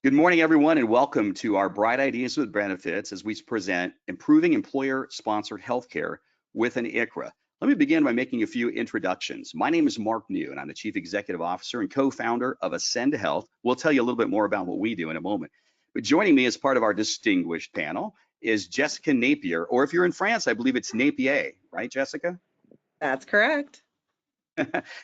Good morning, everyone, and welcome to our Bright Ideas with Benefits as we present Improving Employer-Sponsored Healthcare with an ICHRA. Let me begin by making a few introductions. My name is Mark New, and I'm the Chief Executive Officer and co-founder of Ascend Health. We'll tell you a little bit more about what we do in a moment. But joining me as part of our distinguished panel is Jessica Napier, or if you're in France, I believe it's Napier, right, Jessica? That's correct.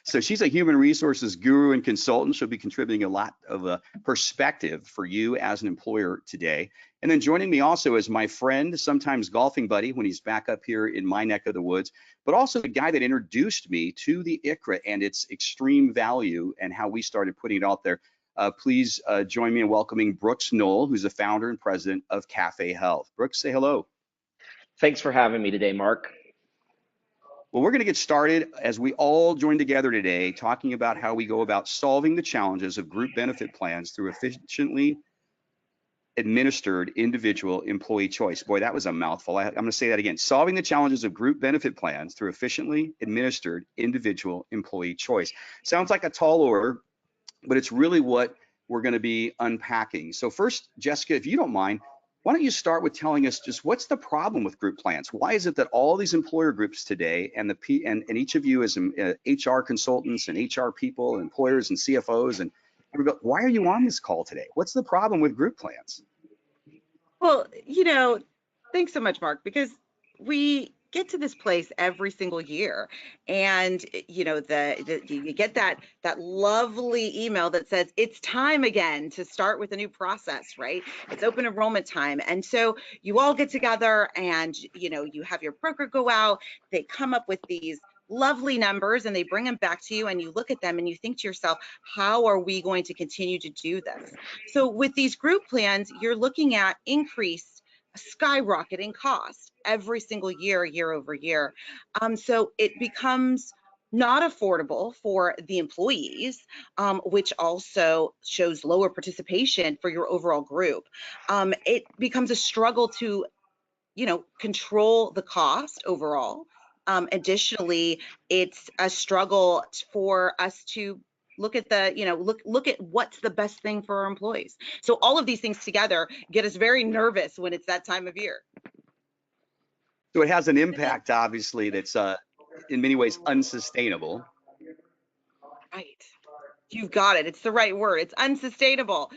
So she's a human resources guru and consultant. She'll be contributing a lot of perspective for you as an employer today. And then joining me also is my friend, sometimes golfing buddy when he's back up here in my neck of the woods, but also the guy that introduced me to the ICHRA and its extreme value and how we started putting it out there. Please join me in welcoming Brooks Knoll, who's the founder and president of Cafe Health. Brooks, say hello. Thanks for having me today, Mark. Well, we're going to get started as we all join together today, talking about how we go about solving the challenges of group benefit plans through efficiently administered individual employee choice. Boy, that was a mouthful. I'm going to say that again. Solving the challenges of group benefit plans through efficiently administered individual employee choice. Sounds like a tall order, but it's really what we're going to be unpacking. So first, Jessica, if you don't mind, why don't you start with telling us just what's the problem with group plans? Why is it that all these employer groups today and each of you as HR consultants and HR people, employers and CFOs and everybody, why are you on this call today? What's the problem with group plans? Well, thanks so much, Mark, because we get to this place every single year, and you get that lovely email that says it's time again to start with a new process, right? It's open enrollment time, and so you all get together, and you have your broker go out. They come up with these lovely numbers and they bring them back to you, and you look at them and you think to yourself, how are we going to continue to do this? So with these group plans, you're looking at increased skyrocketing cost every single year, year over year. So it becomes not affordable for the employees, which also shows lower participation for your overall group. It becomes a struggle to, control the cost overall. Additionally, it's a struggle for us to look at look at what's the best thing for our employees. So all of these things together get us very nervous when it's that time of year. So it has an impact, obviously, that's in many ways unsustainable. Right. You've got it. It's the right word. It's unsustainable.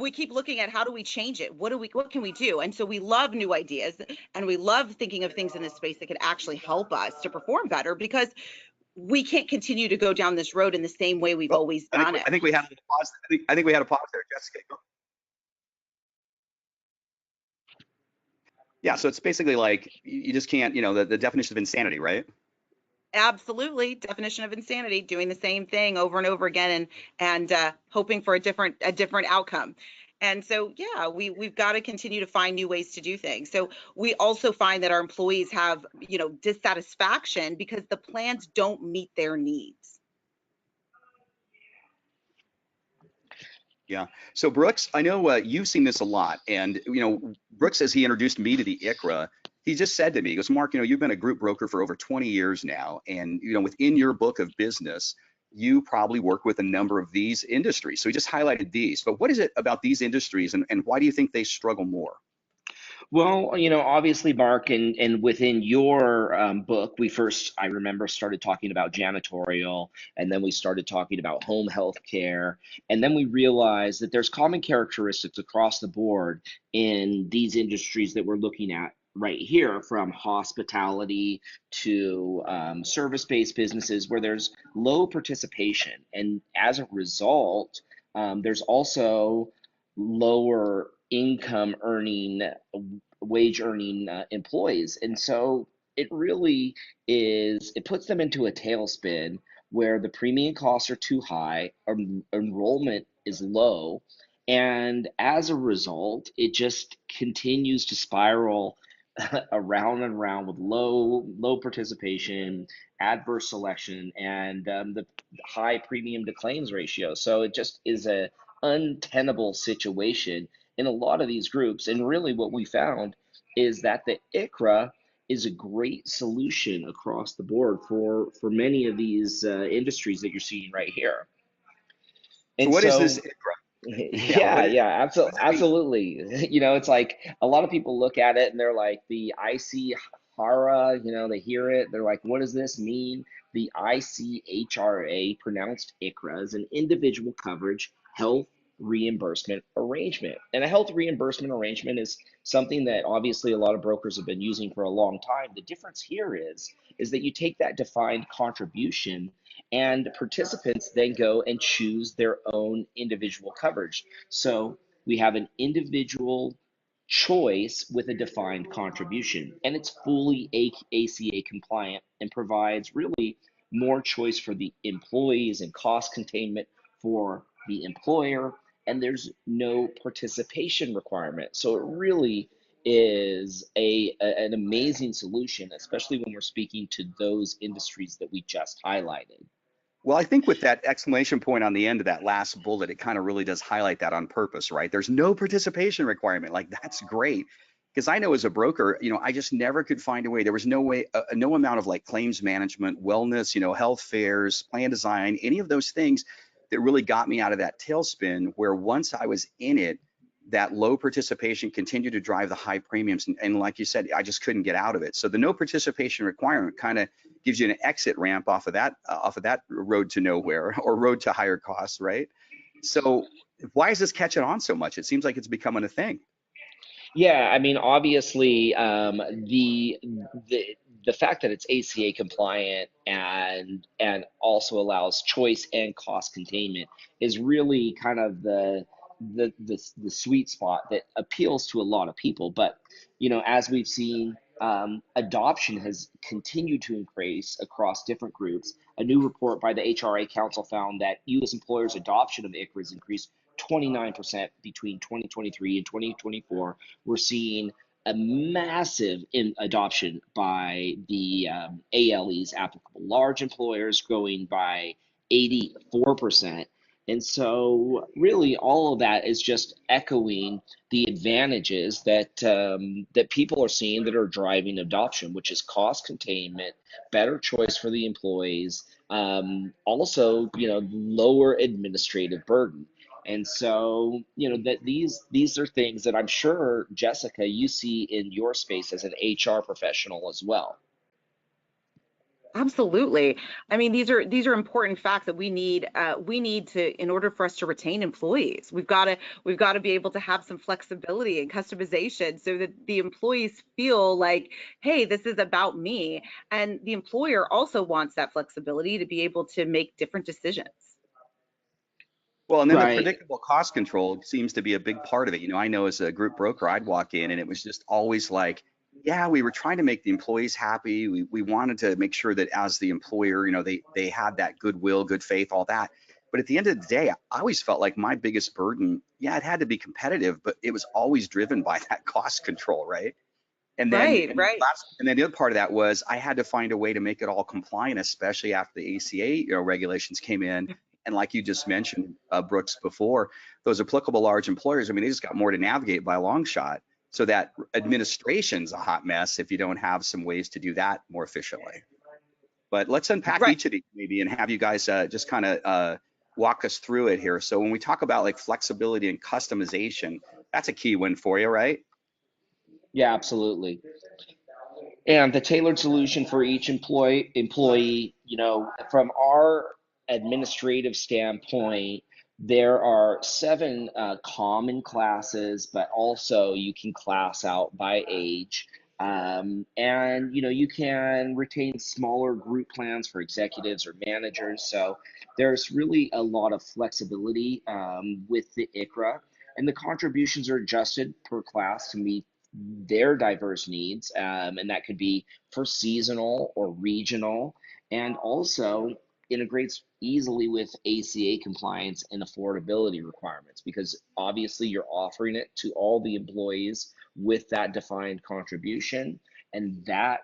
We keep looking at how do we change it? What can we do? And so we love new ideas, and we love thinking of things in this space that could actually help us to perform better, because we can't continue to go down this road in the same way we've always done it. I think we had a pause. I think we had a pause there, Jessica. Yeah, so it's basically like you just can't, the definition of insanity, right? Absolutely. Definition of insanity, doing the same thing over and over again and hoping for a different outcome. And so, yeah, we've got to continue to find new ways to do things. So we also find that our employees have, dissatisfaction because the plans don't meet their needs. Yeah. So Brooks, I know you've seen this a lot, and Brooks, as he introduced me to the ICHRA, he just said to me, he goes, Mark, you've been a group broker for over 20 years now, and within your book of business, you probably work with a number of these industries. So he just highlighted these, but what is it about these industries, and why do you think they struggle more? Well, obviously, Mark, and within your book, we first, I remember, started talking about janitorial, and then we started talking about home health care, and then we realized that there's common characteristics across the board in these industries that we're looking at right here, from hospitality to service-based businesses where there's low participation. And as a result, there's also lower income earning, wage earning employees. And so it really is, it puts them into a tailspin where the premium costs are too high, enrollment is low, and as a result, it just continues to spiral around and around with low participation, adverse selection, and the high premium to claims ratio. So it just is a untenable situation in a lot of these groups. And really what we found is that the ICHRA is a great solution across the board for many of these industries that you're seeing right here. And so what is this ICHRA? Yeah, what Yeah, is, yeah, what does it mean? absolutely. You know, it's like a lot of people look at it and they're like, the ICHRA, you know, they hear it, they're like, what does this mean? The ICHRA, pronounced ICHRA, is an individual coverage health reimbursement arrangement. And a health reimbursement arrangement is something that obviously a lot of brokers have been using for a long time. The difference here is that you take that defined contribution and participants then go and choose their own individual coverage. So we have an individual choice with a defined contribution, and it's fully ACA compliant and provides really more choice for the employees and cost containment for the employer. And there's no participation requirement. So it really is an amazing solution, especially when we're speaking to those industries that we just highlighted. Well, I think with that exclamation point on the end of that last bullet, it kind of really does highlight that on purpose, right? There's no participation requirement. Like that's great. Because I know as a broker, I just never could find a way. There was no way, no amount of like claims management, wellness, health fairs, plan design, any of those things that really got me out of that tailspin where once I was in it, that low participation continued to drive the high premiums. And like you said, I just couldn't get out of it. So the no participation requirement kind of gives you an exit ramp off of that road to nowhere or road to higher costs, right? So why is this catching on so much? It seems like it's becoming a thing. Yeah, I mean, obviously, the fact that it's ACA compliant and also allows choice and cost containment is really kind of the sweet spot that appeals to a lot of people. But as we've seen, adoption has continued to increase across different groups. A new report by the HRA Council found that U.S. employers' adoption of ICHRA has increased 29% between 2023 and 2024. We're seeing a massive adoption by the ALEs, applicable large employers, growing by 84%. And so, really, all of that is just echoing the advantages that people are seeing that are driving adoption, which is cost containment, better choice for the employees, also, lower administrative burden. And so, that these are things that I'm sure, Jessica, you see in your space as an HR professional as well. Absolutely. I mean, these are important facts that we need to in order for us to retain employees. We've got to be able to have some flexibility and customization so that the employees feel like, hey, this is about me. And the employer also wants that flexibility to be able to make different decisions. Well, and then the Right. predictable cost control seems to be a big part of it. I know as a group broker, I'd walk in and it was just always like, yeah, we were trying to make the employees happy. We wanted to make sure that as the employer, they had that goodwill, good faith, all that. But at the end of the day, I always felt like my biggest burden, yeah, it had to be competitive, but it was always driven by that cost control, right? And then Right, right. and then the other part of that was I had to find a way to make it all compliant, especially after the ACA regulations came in. And like you just mentioned, Brooks, before, those applicable large employers, I mean, they just got more to navigate by a long shot. So that administration's a hot mess if you don't have some ways to do that more efficiently. But let's unpack Right. each of these maybe and have you guys just kind of walk us through it here. So when we talk about like flexibility and customization, that's a key win for you, right? Yeah, absolutely. And the tailored solution for each employee, from our administrative standpoint, there are seven common classes, but also you can class out by age. And you can retain smaller group plans for executives or managers. So there's really a lot of flexibility with the ICHRA, and the contributions are adjusted per class to meet their diverse needs, and that could be for seasonal or regional, and also integrates easily with ACA compliance and affordability requirements, because obviously you're offering it to all the employees with that defined contribution, and that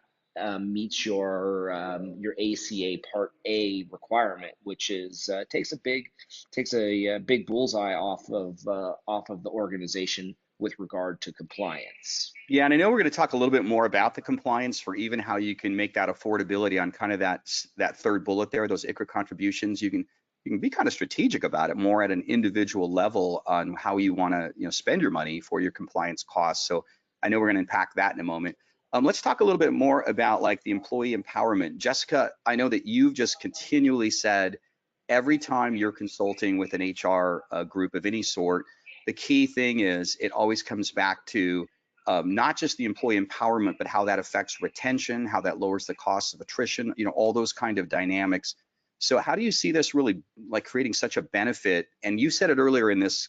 meets your ACA Part A requirement, which is takes a big bullseye off of the organization with regard to compliance. Yeah, and I know we're going to talk a little bit more about the compliance for even how you can make that affordability on kind of that third bullet there, those ICHRA contributions. You can you can be kind of strategic about it, more at an individual level on how you want to, spend your money for your compliance costs. So I know we're going to unpack that in a moment. Let's talk a little bit more about like the employee empowerment. Jessica, I know that you've just continually said every time you're consulting with an HR group of any sort, the key thing is it always comes back to not just the employee empowerment, but how that affects retention, how that lowers the cost of attrition, all those kind of dynamics. So how do you see this really like creating such a benefit? And you said it earlier in this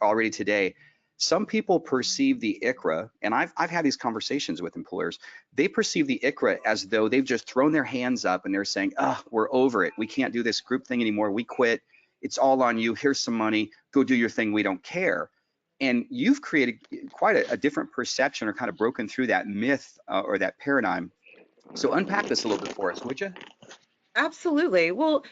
already today. Some people perceive the ICHRA, and I've had these conversations with employers. They perceive the ICHRA as though they've just thrown their hands up and they're saying, "Oh, we're over it. We can't do this group thing anymore. We quit. It's all on you. Here's some money. Go do your thing. We don't care." And you've created quite a different perception, or kind of broken through that myth or that paradigm. So unpack this a little bit for us, would you? Absolutely. Well,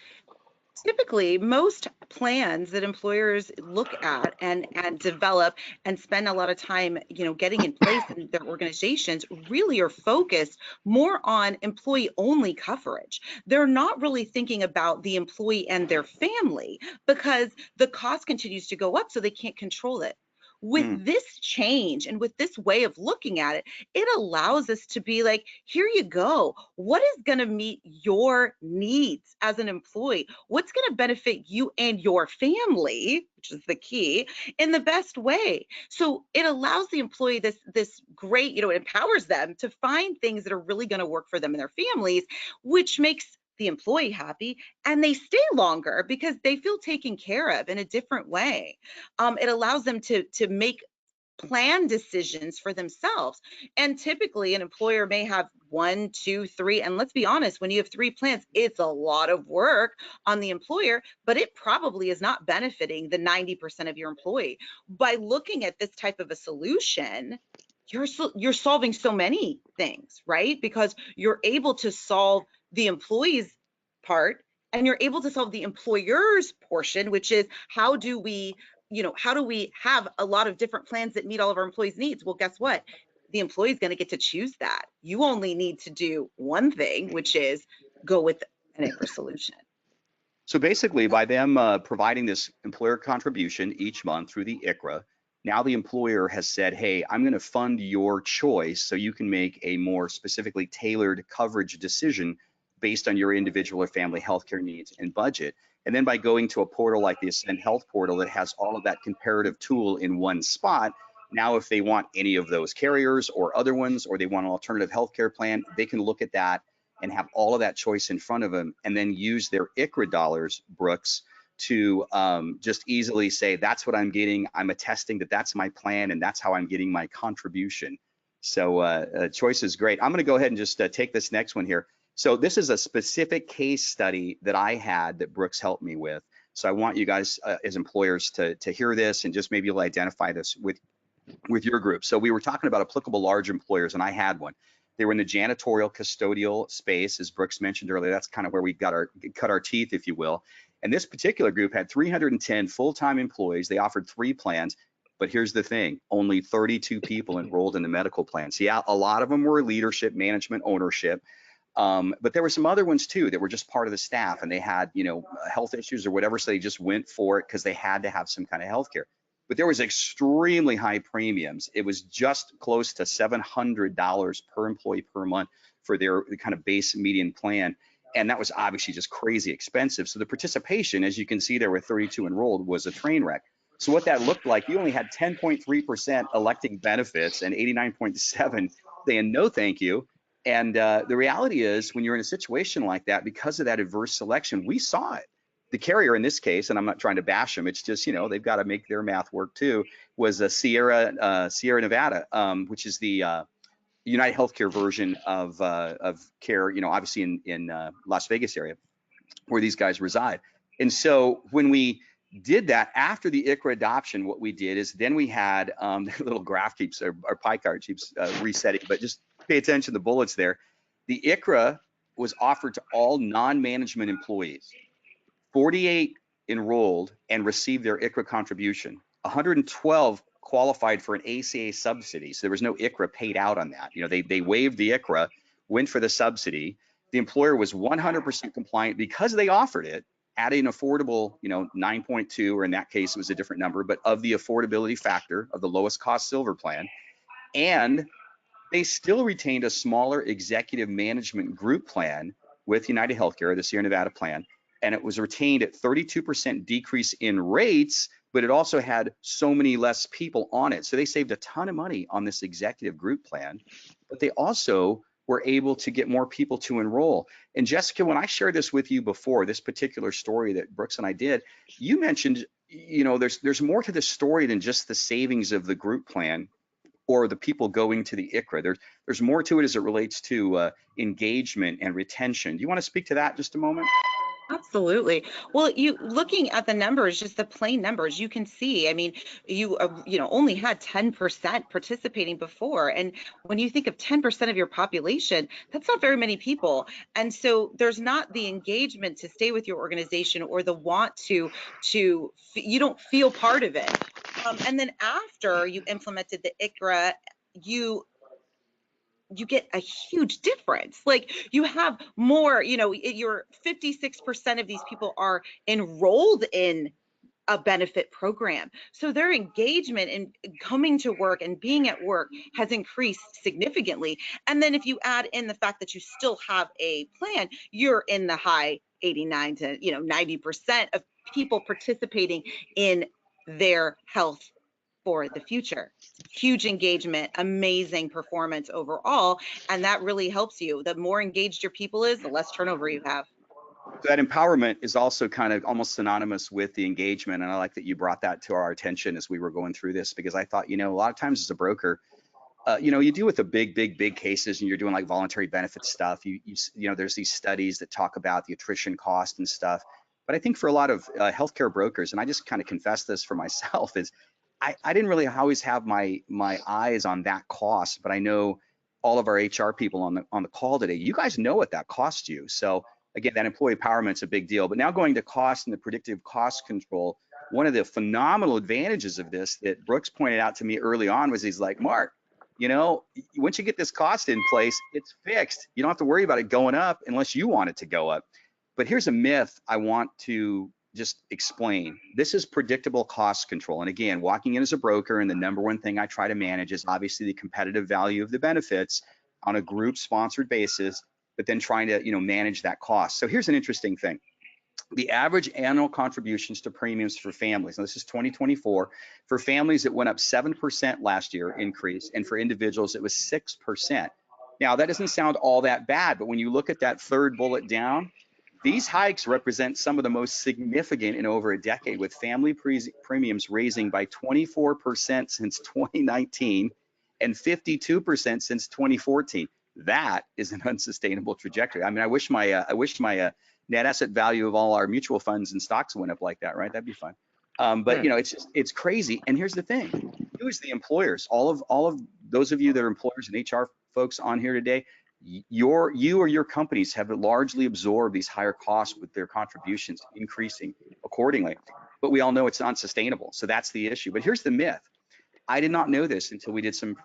typically, most plans that employers look at and develop and spend a lot of time, getting in place in their organizations really are focused more on employee-only coverage. They're not really thinking about the employee and their family because the cost continues to go up, so they can't control it. Mm, With this change and with this way of looking at it, it allows us to be like, here you go. What is going to meet your needs as an employee? What's going to benefit you and your family, which is the key, in the best way? So it allows the employee this great, it empowers them to find things that are really going to work for them and their families, which makes the employee happy, and they stay longer because they feel taken care of in a different way. It allows them to make plan decisions for themselves. And typically, an employer may have one, two, three, and let's be honest, when you have three plans, it's a lot of work on the employer, but it probably is not benefiting the 90% of your employee. By looking at this type of a solution, you're solving so many things, right? Because you're able to solve the employee's part, and you're able to solve the employer's portion, which is how do we have a lot of different plans that meet all of our employees' needs? Well, guess what? The employee is going to get to choose that. You only need to do one thing, which is go with an ICHRA solution. So basically, by them providing this employer contribution each month through the ICHRA, now the employer has said, "Hey, I'm going to fund your choice so you can make a more specifically tailored coverage decision based on your individual or family healthcare needs and budget." And then by going to a portal like the Ascend Health portal that has all of that comparative tool in one spot, now if they want any of those carriers or other ones, or they want an alternative healthcare plan, they can look at that and have all of that choice in front of them, and then use their ICHRA dollars, Brooks, to just easily say, "That's what I'm getting. I'm attesting that that's my plan, and that's how I'm getting my contribution." So choice is great. I'm going to go ahead and just take this next one here. So this is a specific case study that I had that Brooks helped me with. So I want you guys as employers to hear this, and just maybe you'll identify this with your group. So we were talking about applicable large employers, and I had one. They were in the janitorial custodial space, as Brooks mentioned earlier. That's kind of where we cut our teeth, if you will. And this particular group had 310 full-time employees. They offered 3 plans, but here's the thing: only 32 people enrolled in the medical plan. So yeah, a lot of them were leadership, management, ownership. But there were some other ones too that were just part of the staff, and they had, health issues or whatever, so they just went for it because they had to have some kind of health care. But there was extremely high premiums. It was just close to $700 per employee per month for their kind of base median plan. And that was obviously just crazy expensive. So the participation, as you can see there with 32 enrolled, was a train wreck. So what that looked like, you only had 10.3% electing benefits and 89.7 saying no thank you. And the reality is, when you're in a situation like that, because of that adverse selection, we saw it. The carrier in this case, and I'm not trying to bash them, it's just, they've got to make their math work too, was a Sierra Nevada, which is the United Healthcare version of care, obviously in Las Vegas area where these guys reside. And so when we did that after the ICHRA adoption, what we did is then we had the little graph keeps, our pie chart keeps resetting, but just pay attention to the bullets there. The ICHRA was offered to all non-management employees. 48 enrolled and received their ICHRA contribution. 112 qualified for an ACA subsidy, so there was no ICHRA paid out on that. They waived the ICHRA, went for the subsidy. The employer was 100% compliant because they offered it, at an affordable, 9.2, or in that case, it was a different number, but of the affordability factor of the lowest cost silver plan. And they still retained a smaller executive management group plan with United Healthcare, the Sierra Nevada plan, and it was retained at 32% decrease in rates, but it also had so many less people on it. So they saved a ton of money on this executive group plan, but they also were able to get more people to enroll. And Jessica, when I shared this with you before, this particular story that Brooks and I did, you mentioned, there's more to the story than just the savings of the group plan or the people going to the ICHRA. There's more to it as it relates to engagement and retention. Do you want to speak to that just a moment? Absolutely. Well, you looking at the numbers, just the plain numbers, you can see, I mean, you only had 10% participating before. And when you think of 10% of your population, that's not very many people. And so there's not the engagement to stay with your organization or the want to you don't feel part of it. And then after you implemented the ICHRA, you get a huge difference. Like you have more, you're 56% of these people are enrolled in a benefit program. So their engagement in coming to work and being at work has increased significantly. And then if you add in the fact that you still have a plan, you're in the high 89 to 90% of people participating in their health for the future. Huge engagement, amazing performance overall, and that really helps you. The more engaged your people is, the less turnover you have. So that empowerment is also kind of almost synonymous with the engagement, and I like that you brought that to our attention as we were going through this, because I thought, a lot of times as a broker, you deal with the big cases, and you're doing like voluntary benefit stuff. There's these studies that talk about the attrition cost and stuff. But I think for a lot of healthcare brokers, and I just kind of confess this for myself, is I didn't really always have my eyes on that cost, but I know all of our HR people on the call today, you guys know what that costs you. So again, that employee empowerment's a big deal. But now going to cost and the predictive cost control, one of the phenomenal advantages of this that Brooks pointed out to me early on was he's like, Mark, once you get this cost in place, it's fixed. You don't have to worry about it going up unless you want it to go up. But here's a myth I want to just explain. This is predictable cost control. And again, walking in as a broker, and the number one thing I try to manage is obviously the competitive value of the benefits on a group sponsored basis, but then trying to manage that cost. So here's an interesting thing. The average annual contributions to premiums for families, and this is 2024, for families it went up 7% last year increase, and for individuals it was 6%. Now that doesn't sound all that bad, but when you look at that third bullet down, these hikes represent some of the most significant in over a decade, with family premiums raising by 24% since 2019 and 52% since 2014. That is an unsustainable trajectory. I mean, I wish my net asset value of all our mutual funds and stocks went up like that, right? That'd be fun. But it's crazy. And here's the thing: you as the employers, all of those of you that are employers and HR folks on here today, you or your companies have largely absorbed these higher costs with their contributions increasing accordingly. But we all know it's unsustainable. So that's the issue. But here's the myth. I did not know this until we did some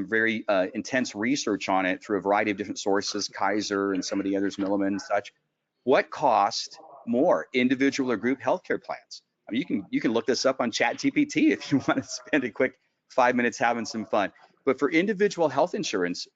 very intense research on it through a variety of different sources, Kaiser and some of the others, Milliman and such. What cost more, individual or group healthcare plans? I mean, you can look this up on ChatGPT if you want to spend a quick 5 minutes having some fun. But for individual health insurance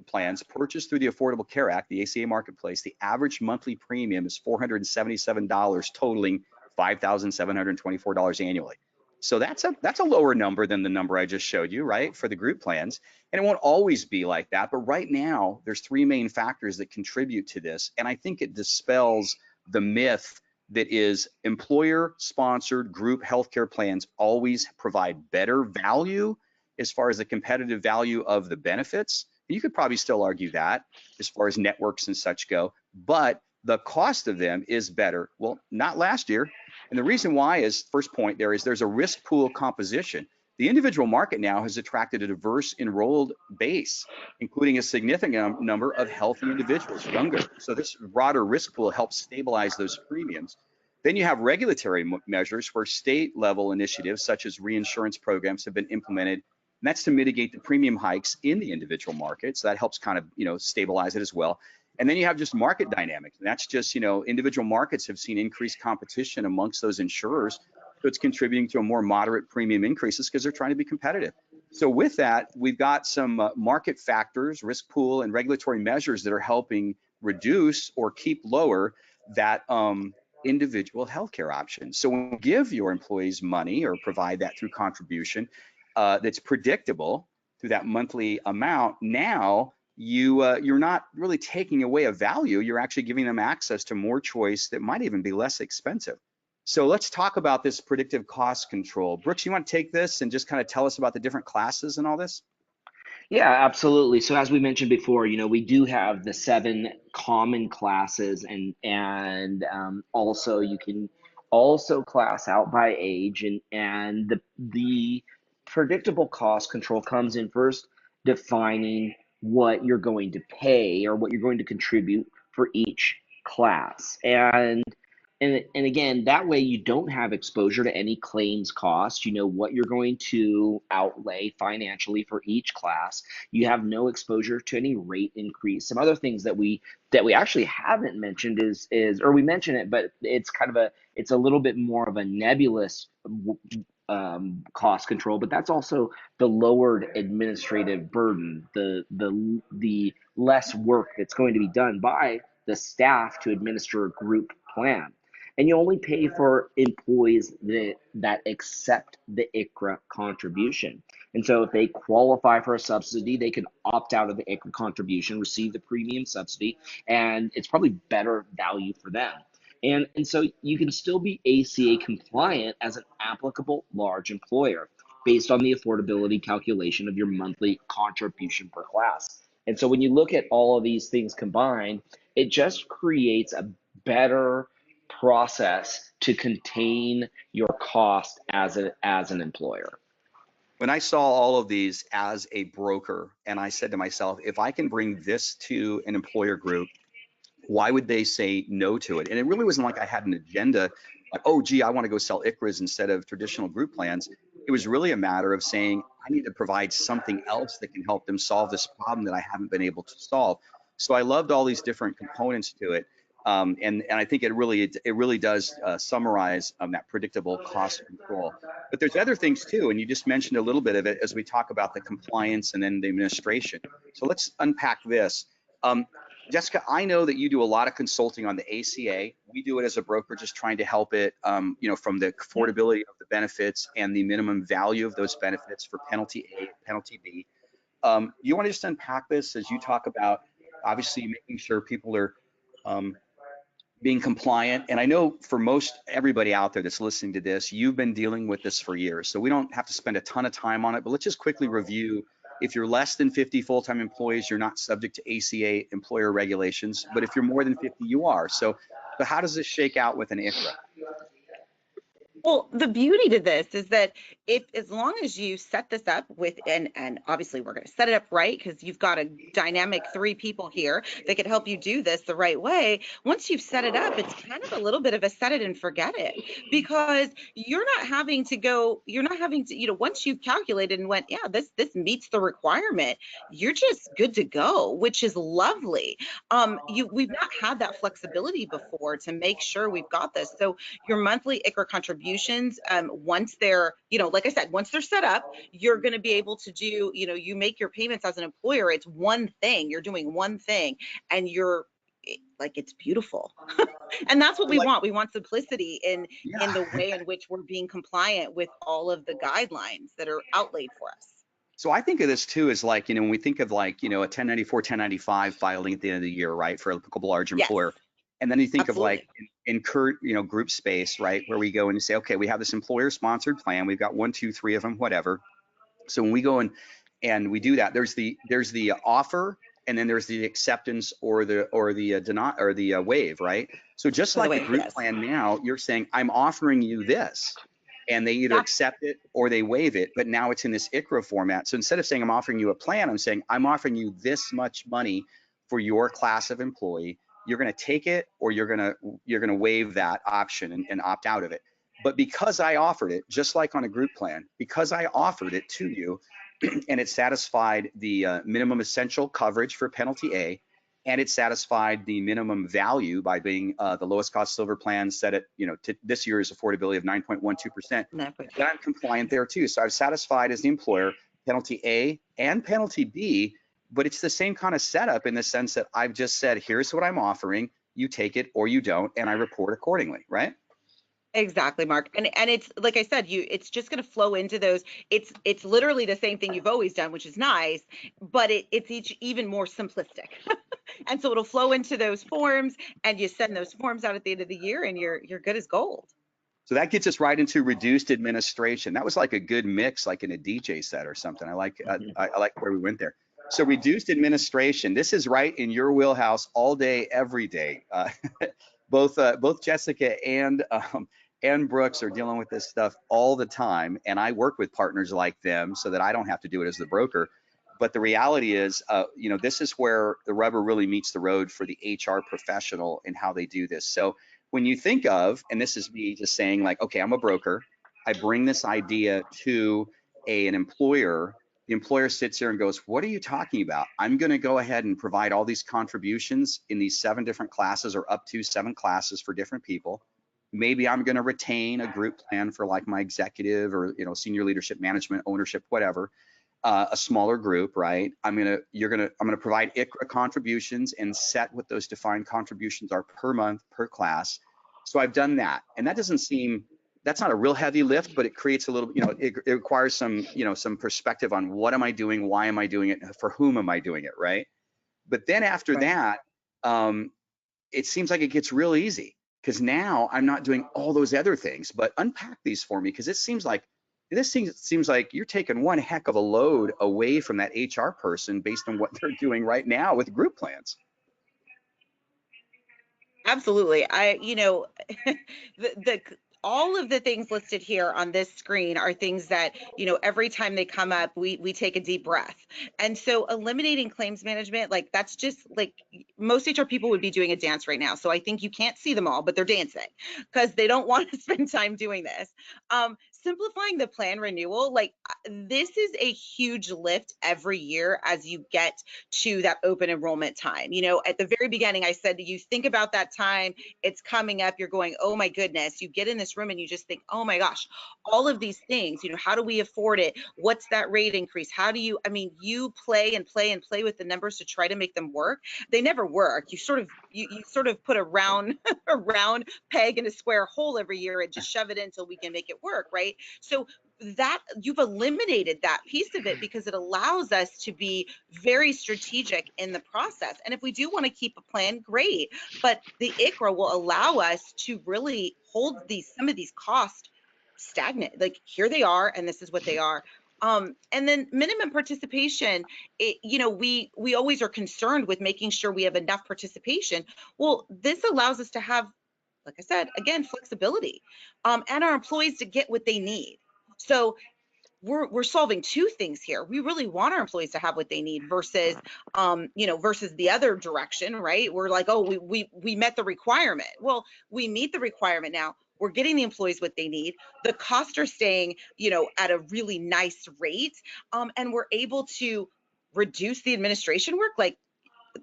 plans purchased through the Affordable Care Act, the ACA marketplace, the average monthly premium is $477, totaling $5,724 annually. So that's a lower number than the number I just showed you, right, for the group plans. And it won't always be like that, but right now there's three main factors that contribute to this, and I think it dispels the myth that is employer-sponsored group healthcare plans always provide better value as far as the competitive value of the benefits. You could probably still argue that as far as networks and such go, but the cost of them is better. Well, not last year. And the reason why is, first point there is there's a risk pool composition. The individual market now has attracted a diverse enrolled base, including a significant number of healthy individuals, younger. So this broader risk pool helps stabilize those premiums. Then you have regulatory measures where state level initiatives such as reinsurance programs have been implemented. And that's to mitigate the premium hikes in the individual market. So that helps kind of, stabilize it as well. And then you have just market dynamics. And that's just, individual markets have seen increased competition amongst those insurers. So it's contributing to a more moderate premium increases because they're trying to be competitive. So with that, we've got some market factors, risk pool, and regulatory measures that are helping reduce or keep lower that individual healthcare option. So when you give your employees money or provide that through contribution that's predictable through that monthly amount, now you're not really taking away a value. You're actually giving them access to more choice that might even be less expensive. So let's talk about this predictive cost control. Brooks, you want to take this and just kind of tell us about the different classes and all this? Yeah, absolutely. So as we mentioned before, we do have the 7 common classes, and also you can also class out by age, and the predictable cost control comes in first defining what you're going to pay or what you're going to contribute for each class. And again, that way you don't have exposure to any claims costs. You know what you're going to outlay financially for each class. You have no exposure to any rate increase. Some other things that we actually haven't mentioned is or we mention it, but it's a little bit more of a nebulous cost control. But that's also the lowered administrative burden, the less work that's going to be done by the staff to administer a group plan. And you only pay for employees that accept the ICHRA contribution. And so if they qualify for a subsidy, they can opt out of the ICHRA contribution, receive the premium subsidy, and it's probably better value for them. And so you can still be ACA compliant as an applicable large employer based on the affordability calculation of your monthly contribution per class. And so when you look at all of these things combined, it just creates a better process to contain your cost as an employer. When I saw all of these as a broker, and I said to myself, if I can bring this to an employer group, why would they say no to it? And it really wasn't like I had an agenda, like, oh, gee, I want to go sell ICHRAs instead of traditional group plans. It was really a matter of saying, I need to provide something else that can help them solve this problem that I haven't been able to solve. So I loved all these different components to it. And I think it really does summarize that predictable cost control. But there's other things too, and you just mentioned a little bit of it as we talk about the compliance and then the administration. So let's unpack this. Jessica, I know that you do a lot of consulting on the ACA. We do it as a broker, just trying to help it, from the affordability of the benefits and the minimum value of those benefits for penalty A, penalty B. You want to just unpack this as you talk about, obviously, making sure people are being compliant. And I know for most everybody out there that's listening to this, you've been dealing with this for years. So we don't have to spend a ton of time on it, but let's just quickly review. If you're less than 50 full-time employees, you're not subject to ACA employer regulations. But if you're more than 50, you are. So how does this shake out with an ICHRA? Well, the beauty to this is that as long as you set this up with, and obviously we're going to set it up right because you've got a dynamic 3 people here that could help you do this the right way. Once you've set it up, it's kind of a little bit of a set it and forget it, because you're not having to, once you've calculated and went, yeah, this meets the requirement, you're just good to go, which is lovely. We've not had that flexibility before to make sure we've got this. So your monthly ICHRA contributions, once they're, like I said, once they're set up, you're going to be able to do, you make your payments as an employer. It's one thing, you're doing one thing, and it's beautiful. And that's what we want. We want simplicity in the way in which we're being compliant with all of the guidelines that are outlaid for us. So I think of this too as when we think of a 1094, 1095 filing at the end of the year, right, for a applicable large employer. Yes. And then you think Absolutely. of incurred, group space, right, where we go and say, okay, we have this employer sponsored plan. We've got 1, 2, 3 of them, whatever. So when we go and we do that, there's the offer, and then there's the acceptance or the waive, right? So just like a group plan now, you're saying, I'm offering you this, and they either accept it or they waive it, but now it's in this ICHRA format. So instead of saying I'm offering you a plan, I'm saying I'm offering you this much money for your class of employee. You're going to take it, or you're going to waive that option and opt out of it. But because I offered it, just like on a group plan, because I offered it to you, and it satisfied the minimum essential coverage for penalty A, and it satisfied the minimum value by being the lowest cost silver plan set at, this year's affordability of 9.12%. No, Then I'm compliant there too. So I've satisfied as the employer penalty A and penalty B, but it's the same kind of setup in the sense that I've just said, here's what I'm offering, you take it or you don't, and I report accordingly, right? exactly, Mark. And it's like I said, it's just going to flow into those. It's literally the same thing you've always done, which is nice, but it's even more simplistic. And so it'll flow into those forms, and you send those forms out at the end of the year, and you're good as gold. So that gets us right into reduced administration. That was like a good mix, like in a DJ set or something. I like I like where we went there. So reduced administration. This is right in your wheelhouse all day, every day. Both Jessica and Brooks are dealing with this stuff all the time, and I work with partners like them so that I don't have to do it as the broker. But the reality is, this is where the rubber really meets the road for the HR professional and how they do this. So when you think of, and this is me just saying like, okay, I'm a broker, I bring this idea to an employer, the employer sits here and goes, what are you talking about? I'm going to go ahead and provide all these contributions in these 7 different classes or up to 7 classes for different people. Maybe I'm going to retain a group plan for like my executive or, senior leadership, management, ownership, whatever. A smaller group, right? I'm gonna provide ICHRA contributions and set what those defined contributions are per month, per class. So I've done that, and that's not a real heavy lift, but it creates a little, it requires some, some perspective on what am I doing, why am I doing it, for whom am I doing it, right? But then after Right. that, it seems like it gets real easy because now I'm not doing all those other things. But unpack these for me, because it seems like you're taking one heck of a load away from that HR person based on what they're doing right now with group plans. Absolutely. The all of the things listed here on this screen are things that, every time they come up, we take a deep breath. And so eliminating claims management, like that's just like most HR people would be doing a dance right now. So I think you can't see them all, but they're dancing because they don't want to spend time doing this. Simplifying the plan renewal, like this is a huge lift every year as you get to that open enrollment time. At the very beginning, I said, you think about that time, it's coming up, you're going, oh my goodness, you get in this room and you just think, oh my gosh, all of these things, how do we afford it? What's that rate increase? How do you, you play and play and play with the numbers to try to make them work. They never work. You sort of put a round, a round peg in a square hole every year and just shove it in until we can make it work, right? So that you've eliminated that piece of it because it allows us to be very strategic in the process. And if we do want to keep a plan, great, but the ICHRA will allow us to really hold some of these costs stagnant. Like here they are, and this is what they are. And then minimum participation, we always are concerned with making sure we have enough participation. Well, this allows us to have, like I said, again, flexibility, and our employees to get what they need. So we're solving 2 things here. We really want our employees to have what they need versus, versus the other direction, right? We're like, oh, we met the requirement. Well, we meet the requirement now. We're getting the employees what they need. The costs are staying, at a really nice rate, and we're able to reduce the administration work, like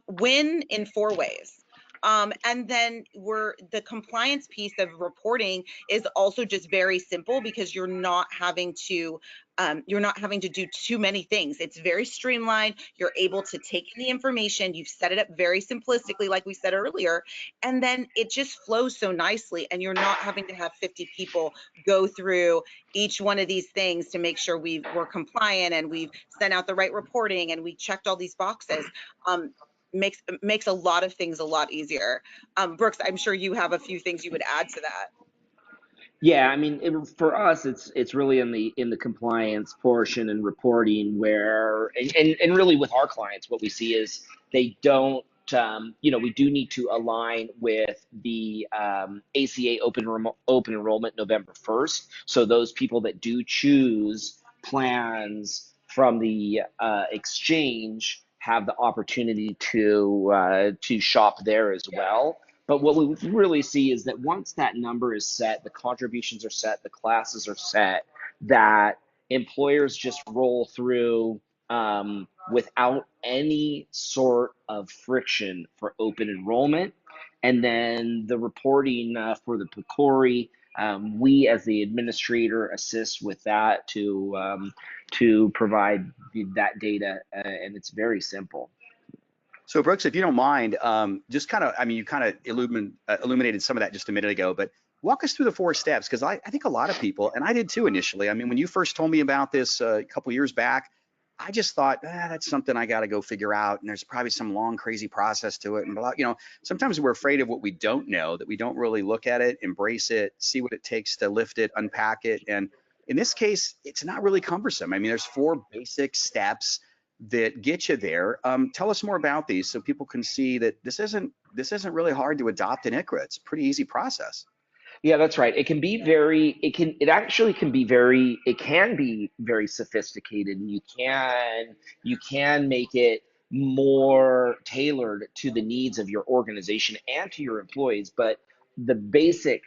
win in 4 ways. And then the compliance piece of reporting is also just very simple because you're not having to do too many things. It's very streamlined. You're able to take in the information. You've set it up very simplistically, like we said earlier, and then it just flows so nicely. And you're not having to have 50 people go through each one of these things to make sure we're compliant and we've sent out the right reporting and we checked all these boxes. Makes a lot of things a lot easier. Brooks, I'm sure you have a few things you would add to that. Yeah, for us, it's really in the compliance portion and reporting where, and really with our clients, what we see is they don't, we do need to align with the ACA open enrollment November 1st. So those people that do choose plans from the exchange have the opportunity to shop there as well. But what we really see is that once that number is set, the contributions are set, the classes are set, that employers just roll through without any sort of friction for open enrollment. And then the reporting for the PCORI, we as the administrator assist with that to provide that data, and it's very simple. So Brooks, if you don't mind, just kind of, I mean, you kind of illuminated some of that just a minute ago, but walk us through the 4 steps, because I think a lot of people, and I did too initially. I mean, when you first told me about this a couple years back, I just thought, that's something I got to go figure out, and there's probably some long, crazy process to it, and blah, you know, sometimes we're afraid of what we don't know, that we don't really look at it, embrace it, see what it takes to lift it, unpack it, and in this case, it's not really cumbersome. I mean, there's 4 basic steps that get you there. Tell us more about these so people can see that this isn't really hard to adopt in ICHRA. It's a pretty easy process. Yeah, that's right. It can be it actually can be it can be very sophisticated, and you can make it more tailored to the needs of your organization and to your employees. But the basic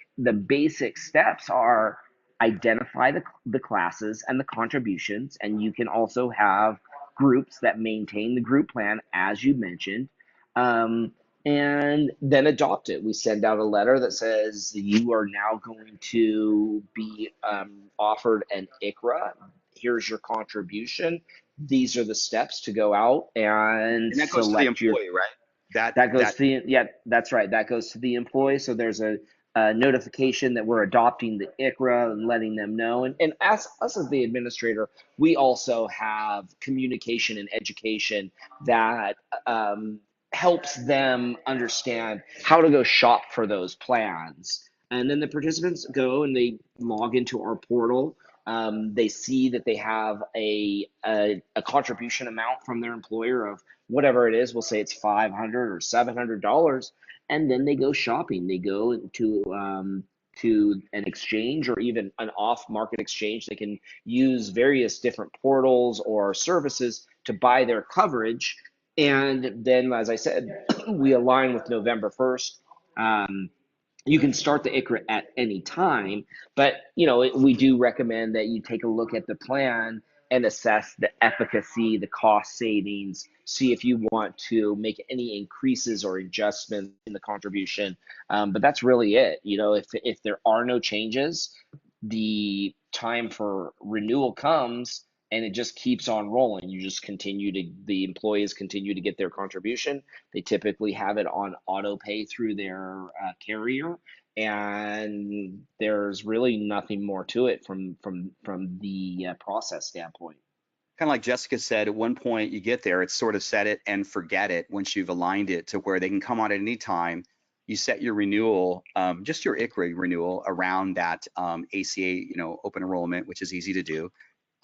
steps are identify the classes and the contributions, and you can also have groups that maintain the group plan, as you mentioned. Um, and then adopt it. We send out a letter that says you are now going to be offered an ICHRA. Here's your contribution. These are the steps to go out and And that goes to the select your. employee, right? That goes to the, yeah, that's right. That goes to the employee. So there's a notification that we're adopting the ICHRA and letting them know. And as us as the administrator, we also have communication and education that helps them understand how to go shop for those plans. And then the participants go and they log into our portal. They see that they have a contribution amount from their employer of whatever it is. We'll say it's $500 or $700, and then they go shopping. They go to an exchange or even an off-market exchange. They can use various different portals or services to buy their coverage. And then, as I said, we align with November 1st. You can start the ICHRA at any time, but we do recommend that you take a look at the plan and assess the efficacy, the cost savings, see if you want to make any increases or adjustments in the contribution. But that's really it. If there are no changes, the time for renewal comes and it just keeps on rolling. The employees continue to get their contribution. They typically have it on auto pay through their carrier, and there's really nothing more to it from the process standpoint. Kind of like Jessica said, at one point you get there, it's sort of set it and forget it once you've aligned it to where they can come on at any time. You set your renewal, just your ICHRA renewal around that ACA, open enrollment, which is easy to do.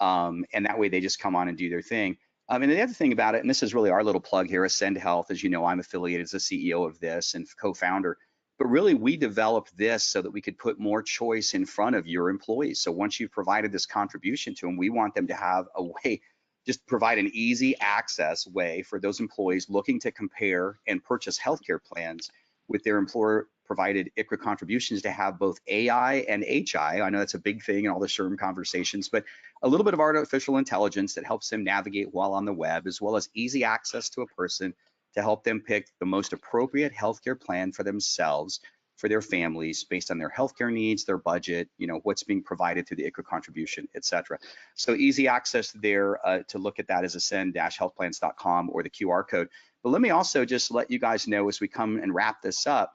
And that way they just come on and do their thing. And the other thing about it, and this is really our little plug here, Ascend Health, as you know, I'm affiliated as the CEO of this and co-founder. But really, we developed this so that we could put more choice in front of your employees. So once you've provided this contribution to them, we want them to have a way, just provide an easy access way for those employees looking to compare and purchase healthcare plans with their employer provided ICHRA contributions to have both AI and HI. I know that's a big thing in all the SHRM conversations, but a little bit of artificial intelligence that helps them navigate while on the web, as well as easy access to a person to help them pick the most appropriate healthcare plan for themselves, for their families, based on their healthcare needs, their budget, what's being provided through the ICHRA contribution, et cetera. So easy access there to look at that is ascend-healthplans.com or the QR code. But let me also just let you guys know as we come and wrap this up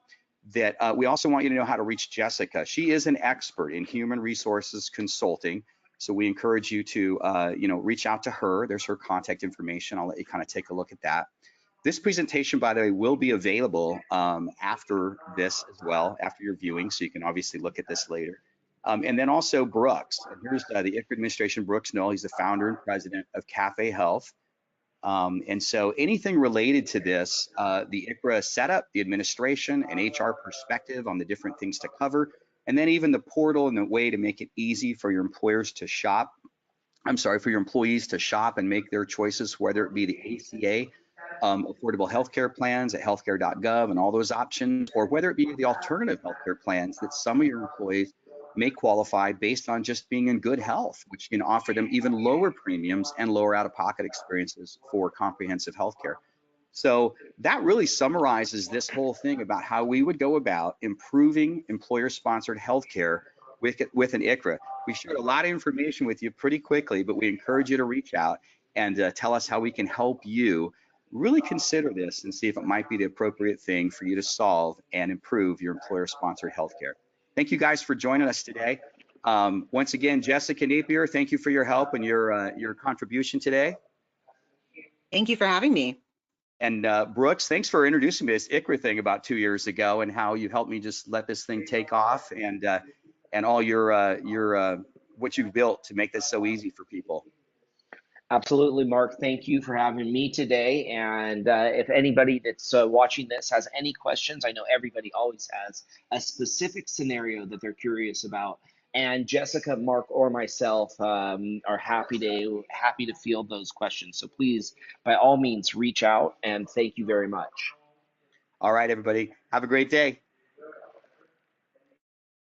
that we also want you to know how to reach Jessica. She is an expert in human resources consulting. So we encourage you to, reach out to her. There's her contact information. I'll let you kind of take a look at that. This presentation, by the way, will be available after this as well, after your viewing, so you can obviously look at this later. And then also Brooks. And here's the ICHRA administration, Brooks Noel. He's the founder and president of Cafe Health. And so anything related to this, the ICHRA setup, the administration, and HR perspective on the different things to cover, and then even the portal and the way to make it easy for your employers to shop. For your employees to shop and make their choices, whether it be the ACA, affordable healthcare plans at healthcare.gov and all those options, or whether it be the alternative healthcare plans that some of your employees may qualify based on just being in good health, which can offer them even lower premiums and lower out-of-pocket experiences for comprehensive health care. So that really summarizes this whole thing about how we would go about improving employer-sponsored healthcare with an ICHRA. We shared a lot of information with you pretty quickly, but we encourage you to reach out and tell us how we can help you really consider this and see if it might be the appropriate thing for you to solve and improve your employer-sponsored healthcare. Thank you guys for joining us today. Once again, Jessica Napier, thank you for your help and your contribution today. Thank you for having me. And Brooks, thanks for introducing me to this ICHRA thing about 2 years ago and how you helped me just let this thing take off and all your what you've built to make this so easy for people. Absolutely, Mark. Thank you for having me today. And if anybody that's watching this has any questions, I know everybody always has a specific scenario that they're curious about. And Jessica, Mark, or myself are happy to field those questions. So please, by all means, reach out. And thank you very much. All right, everybody. Have a great day.